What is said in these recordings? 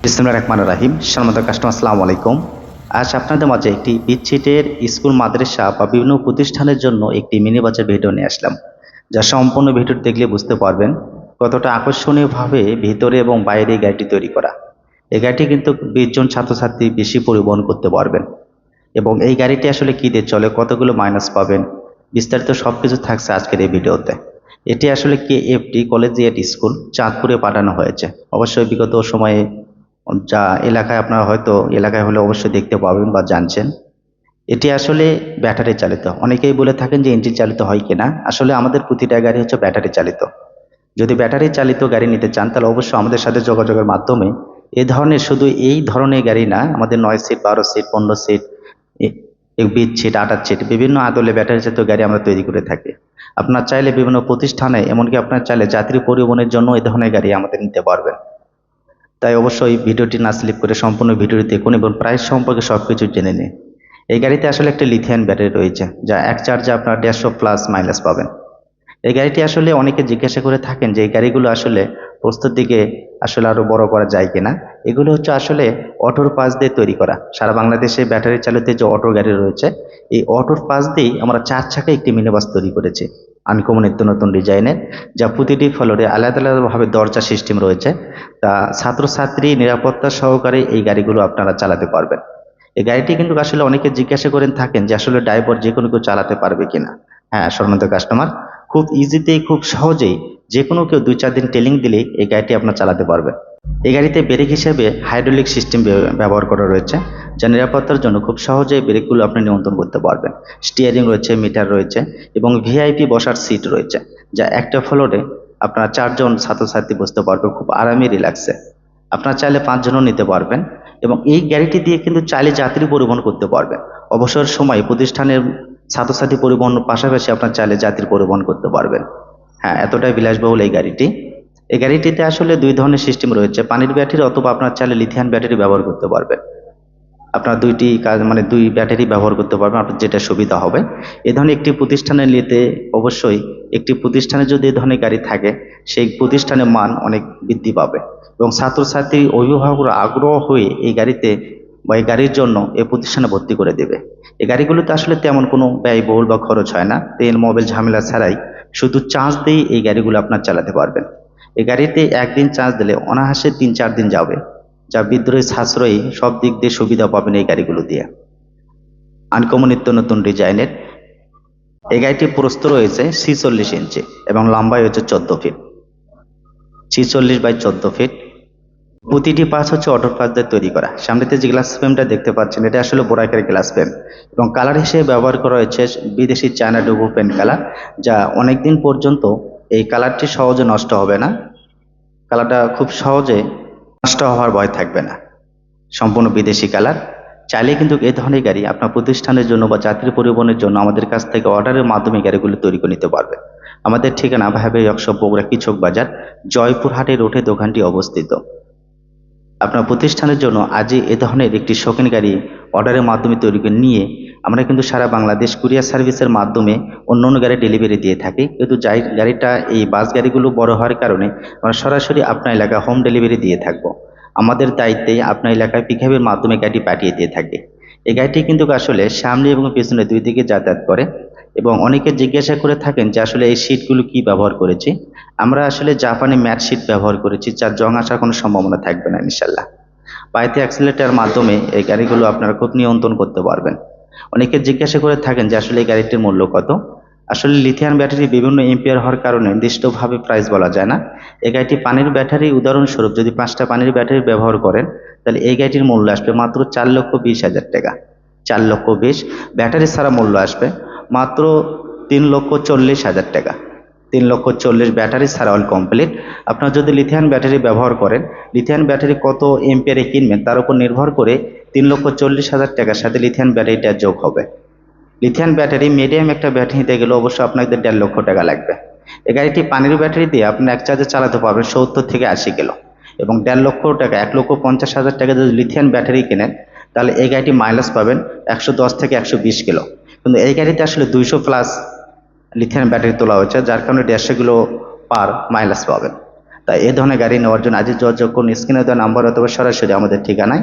বিসমিল্লাহির রহমানির রহিম। সম্মানিত কাস্টমার, আসসালামু আলাইকুম। আজ আপনাদের মাঝে একটি বিচ্ছিটের স্কুল, মাদ্রাসা বা বিভিন্ন প্রতিষ্ঠানের জন্য একটি মিনি বাজার ভিডিও নিয়ে আসলাম, যা সম্পূর্ণ ভিডিও দেখলে বুঝতে পারবেন কতটা আকর্ষণীয়ভাবে ভিতরে এবং বাইরে এই গাড়িটি তৈরি করা। এই গাড়িটি কিন্তু 20 জন ছাত্রছাত্রী বেশি পরিবহন করতে পারবেন। এবং এই গাড়িটি আসলে কী দিয়ে চলে, কতগুলো মাইনাস পাবেন, বিস্তারিত সব কিছু থাকছে আজকের এই ভিডিওতে। এটি আসলে KFT কলেজিয়েট স্কুল, চাঁদপুরে পাঠানো হয়েছে। অবশ্যই বিগত সময়ে যা এলাকায় আপনারা হয়তো এলাকায় হলে অবশ্যই দেখতে পাবেন বা জানছেন। এটি আসলে ব্যাটারি চালিত। অনেকেই বলে থাকেন যে ইঞ্জিন চালিত হয় কিনা। আসলে আমাদের প্রতিটা গাড়ি হচ্ছে ব্যাটারি চালিত। যদি ব্যাটারি চালিত গাড়ি নিতে চান তাহলে অবশ্যই আমাদের সাথে যোগাযোগের মাধ্যমে এই ধরনের, শুধু এই ধরনের গাড়ি না, আমাদের 9 seat, 12 seat, 15 seat, 20 seat, 28 seat বিভিন্ন আদলে ব্যাটারি চালিত গাড়ি আমরা তৈরি করে থাকি। আপনার চাইলে বিভিন্ন প্রতিষ্ঠানে, এমনকি আপনার চাইলে যাত্রী পরিবহনের জন্য এই ধরনের গাড়ি আমাদের নিতে পারবেন। তাই অবশ্যই ভিডিওটি না স্লিপ করে সম্পূর্ণ ভিডিওটি দেখুন এবং প্রাইস সম্পর্কে সবকিছু জেনে নিন। এই গাড়িতে আসলে একটা লিথিয়াম ব্যাটারি রয়েছে, যা এক চার্জে আপনার 150+ মাইলেজ পাবেন। এই গাড়িটি আসলে অনেকে জিজ্ঞাসা করে থাকেন যে এই গাড়িগুলো আসলে প্রস্তুত দিকে আসলে আরো বড় করা যায় কিনা। এগুলো হচ্ছে আসলে অটোর পাশ দিয়ে তৈরি করা। সারা বাংলাদেশে ব্যাটারি চালিত যে অটো গাড়ি রয়েছে, এই অটোর পাশ দিয়েই আমরা 4 চাকা একটি মিনি বাস তৈরি করেছি, আনকমন নিত্য নতুন ডিজাইনের, যা প্রতিটি ফ্লোরে আলাদা আলাদাভাবে দরজা সিস্টেম রয়েছে। তা ছাত্রছাত্রী নিরাপত্তা সহকারে এই গাড়িগুলো আপনারা চালাতে পারবেন। এই গাড়িটি কিন্তু আসলে অনেকে জিজ্ঞাসা করেন থাকেন যে আসলে ড্রাইভার যে কোনো কেউ চালাতে পারবে কিনা। হ্যাঁ, সম্মানিত কাস্টমার, খুব ইজিতেই, খুব সহজেই যে কোনো কেউ 2-4 দিন ট্রেনিং দিলেই এই গাড়িটি আপনার চালাতে পারবে। এই গাড়িতে ব্রেক হিসেবে হাইড্রোলিক সিস্টেম ব্যবহার করা রয়েছে, যা নিরাপত্তার জন্য খুব সহজেই ব্রেকগুলো আপনি নিয়ন্ত্রণ করতে পারবেন। স্টিয়ারিং রয়েছে, মিটার রয়েছে এবং ভিআইপি বসার সিট রয়েছে, যা একটা ফ্লোরে আপনারা 4 জন ছাত্রছাত্রী বসতে পারবে খুব আরামে, রিল্যাক্সে। আপনারা চাইলে 5 জনও নিতে পারবেন। এবং এই গাড়িটি দিয়ে কিন্তু চাইলে যাত্রী পরিবহন করতে পারবেন। অবসর সময় প্রতিষ্ঠানের ছাত্রছাত্রী পরিবহনের পাশাপাশি আপনার চাইলে যাত্রী পরিবহন করতে পারবেন। হ্যাঁ, এতটাই বিলাসবহুল এই গাড়িটি। এই গাড়িটিতে আসলে 2 ধরনের সিস্টেম রয়েছে, পানির ব্যাটারি অথবা আপনার চাইলে লিথিয়াম ব্যাটারি ব্যবহার করতে পারবেন। আপনার 2টি কাজ, মানে 2 ব্যাটারি ব্যবহার করতে পারবেন, আপনার যেটা সুবিধা হবে। এ ধরনের একটি প্রতিষ্ঠানে নিতে অবশ্যই, একটি প্রতিষ্ঠানে যদি এ ধরনের গাড়ি থাকে, সেই প্রতিষ্ঠানের মান অনেক বৃদ্ধি পাবে এবং ছাত্রছাত্রী অভিভাবকরা আগ্রহ হয়ে এই গাড়িতে বা এই গাড়ির জন্য এই প্রতিষ্ঠানে ভর্তি করে দেবে। এই গাড়িগুলোতে আসলে তেমন কোনো ব্যয়বহুল বা খরচ হয় না, তেল মোবিল ঝামেলা ছাড়াই শুধু চার্জ দিয়েই এই গাড়িগুলো আপনার চালাতে পারবেন। এই গাড়িতে একদিন চার্জ দিলে অনায়াসে 3-4 দিন যাবে, যা বিদ্রোহী সাশ্রয়ী, সব দিক দিয়ে সুবিধা পাবেন এই গাড়িগুলো দিয়ে। আনকমন নিত্য নতুন ডিজাইনের এই গাড়িটির প্রস্থ রয়েছে 46 ইঞ্চি এবং লম্বাই হচ্ছে 14 ফিট। 46/14 ফিট। প্রতিটি পার্টস হচ্ছে অটোর পার্টস দিয়ে তৈরি করা। সামনেতে যে গ্লাস ফ্রেমটা দেখতে পাচ্ছেন, এটা আসলে বোরাকের গ্লাস ফ্রেম এবং কালার হিসেবে ব্যবহার করা হয়েছে বিদেশি চায়না ডুবো পেন্ট কালার, যা অনেকদিন পর্যন্ত এই কালারটি সহজে নষ্ট হবে না। কালারটা খুব সহজে নষ্ট হওয়ার ভয় থাকবে না। সম্পূর্ণ বিদেশি কালার। চাইলে কিন্তু এই ধরনের গাড়ি আপনার প্রতিষ্ঠানের জন্য বা যাত্রী পরিবহনের জন্য আমাদের কাছ থেকে অর্ডারের মাধ্যমে গাড়িগুলো তৈরি করে নিতে পারবে। আমাদের ঠিকানা ভাবে একশো, বগুড়া কিচক বাজার, জয়পুরহাটের রোডে দোকানটি অবস্থিত। আপনার প্রতিষ্ঠানের জন্য আজই এ ধরনের একটি শৌখিন গাড়ি অর্ডারের মাধ্যমে তৈরি করে নিয়ে আমরা কিন্তু সারা বাংলাদেশ কুরিয়ার সার্ভিসের মাধ্যমে অন্য অন্য গাড়ি ডেলিভারি দিয়ে থাকি। কিন্তু যাই গাড়িটা, এই বাস গাড়িগুলো বড় হওয়ার কারণে আমরা সরাসরি আপনার এলাকায় হোম ডেলিভারি দিয়ে থাকবো। আমাদের দায়িত্বে আপনার এলাকায় পিকআপের মাধ্যমে গাড়িটি পাঠিয়ে দিয়ে থাকে। এই গাড়িটি কিন্তু আসলে সামনে এবং পেছনে 2 দিকে যাতায়াত করে এবং অনেকে জিজ্ঞাসা করে থাকেন যে আসলে এই সিটগুলো কি ব্যবহার করেছি। আমরা আসলে জাপানি ম্যাট সিট ব্যবহার করেছি, যার জং আসার কোনো সম্ভাবনা থাকবে না ইনশাল্লাহ। পাইতে অ্যাক্সিলারেটর মাধ্যমে এই গাড়িগুলো আপনারা খুব নিয়ন্ত্রণ করতে পারবেন। অনেকে জিজ্ঞাসা করে থাকেন যে আসলে এই গাড়িটির মূল্য কত। আসলে লিথিয়াম ব্যাটারি বিভিন্ন এম্পিয়ার হওয়ার কারণে নির্দিষ্টভাবে প্রাইস বলা যায় না। এই গাড়িটি পানির ব্যাটারি, উদাহরণস্বরূপ যদি 5টা পানির ব্যাটারি ব্যবহার করেন তাহলে এই গাড়িটির মূল্য আসবে মাত্র 4,20,000 টাকা। 4,20,000। ব্যাটারি ছাড়া মূল্য আসবে মাত্র 3,40,000 টাকা। 3,40,000 ব্যাটারি ছাড়া অল কমপ্লিট। আপনারা যদি লিথিয়াম ব্যাটারি ব্যবহার করেন, লিথিয়াম ব্যাটারি কত এম্পিয়ারে কিনবেন তার উপর নির্ভর করে 3,40,000 টাকার সাথে লিথিয়াম ব্যাটারিটা যোগ হবে। লিথিয়াম ব্যাটারি মিডিয়াম একটা ব্যাটারি নিতে গেলে অবশ্যই আপনাদের 1.5 লক্ষ টাকা লাগবে। এই গাড়িটি পানির ব্যাটারি দিয়ে আপনি এক চার্জে চালাতে পারবেন 70 থেকে 80 কিলো এবং 1.5 লক্ষ টাকা, 1,50,000 টাকা যদি লিথিয়াম ব্যাটারি কেনেন তাহলে এই গাড়িটি মাইলেজ পাবেন 110 থেকে 120 কিলো। কিন্তু এই গাড়িতে আসলে 200+ লিথিয়াম ব্যাটারি তোলা হয়েছে, যার কারণে 150 কিলো পার মাইলেজ পাবেন। তাই এই ধরনের গাড়ি নেওয়ার জন্য আজই যোগাযোগ করুন স্ক্রিনে দেওয়া নাম্বার অথবা সরাসরি আমাদের ঠিকানায়।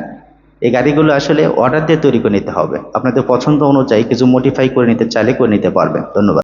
এই গাড়িগুলো আসলে অর্ডার দিয়ে তৈরি করে নিতে হবে, আপনাদের পছন্দ অনুযায়ী কিছু মডিফাই করে নিতে চাইলে করে নিতে পারবেন। ধন্যবাদ।